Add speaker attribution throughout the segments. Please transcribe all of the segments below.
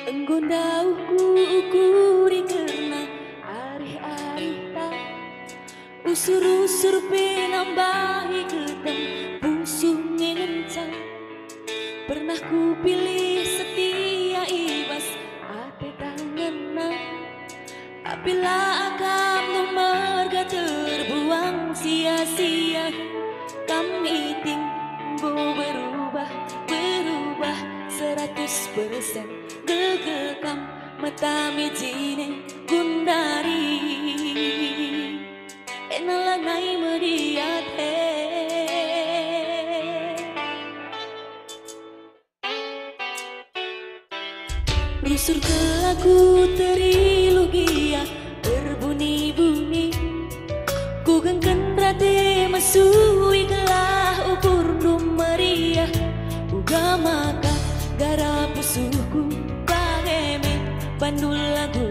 Speaker 1: Enggondauku ukuri karena ari-ari tak usur-usur penambahi ketam pusung ngencang. Pernah ku pilih setia ibas ate tangan apabila akan memarga terbuang sia-sia. Kami tinggal berubah 100% gegekam mata mijine gundari enalangai meriat rusur ke lagu terilugia berbunyi-bunyi ku gengken rate masui gelah ukur meriah uga maka gara pusuku bageme bandul lagu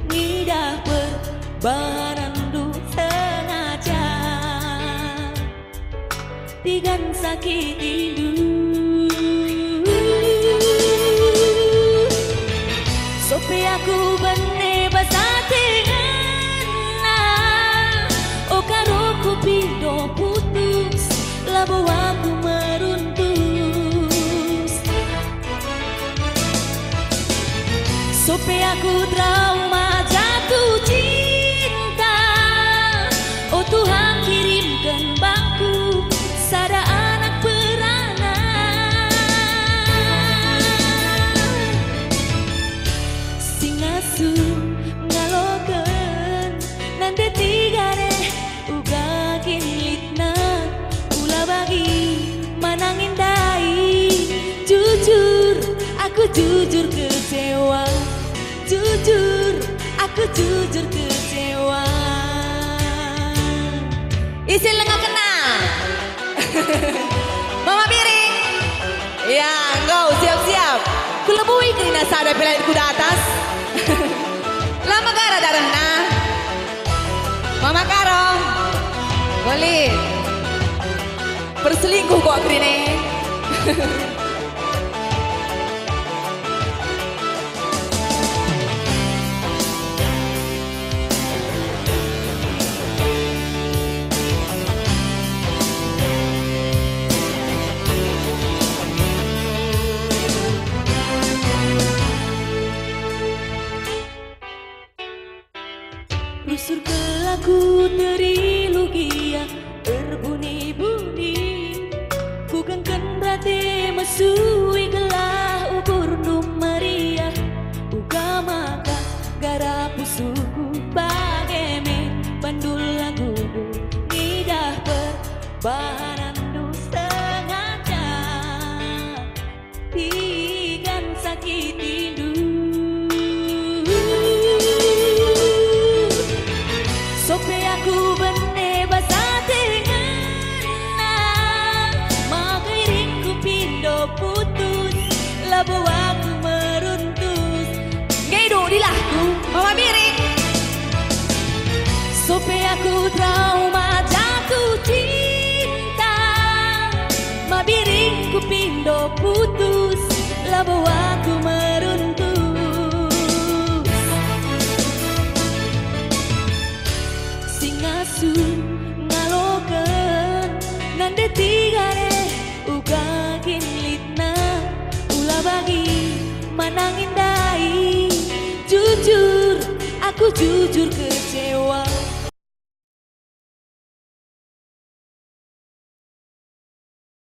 Speaker 1: ngidah berbarandu sengaja tigan sakit indu sope aku bene basatengana o karo ku pindo putus labo aku meruntus sope aku trauma jatuh cinta oh Tuhan kirimkan bangku sada anak beranak sing asuh ngalokeun nande tigare uga kinlitna ulah bagi manangin dai jujur aku jujur kecewa jujur aku jujur kecewa isi lengah kena Mama Piring ya engkau siap-siap kulebui kerina sada pelayan kuda atas lama gara darahna Mama Karo boleh berselingkuh kok kerine rusur ke lagu terilugia berbunyi-bunyi ku gengken rate mesui gelah ukur meriah uga maka gara pusuku bageme bandul lagu ngidah berbarandu sengaja tigan sakit indu sope aku bene basatengana makairing ku pindo putus labo aku meruntus ngeidu di lagu Mama Piring sope aku trauma jatuh cinta mabiring ku pindo putus labo aku meruntus asuh ngalokeun nande tigare uga kinlitna ulah bagi manangin dai jujur aku jujur kecewa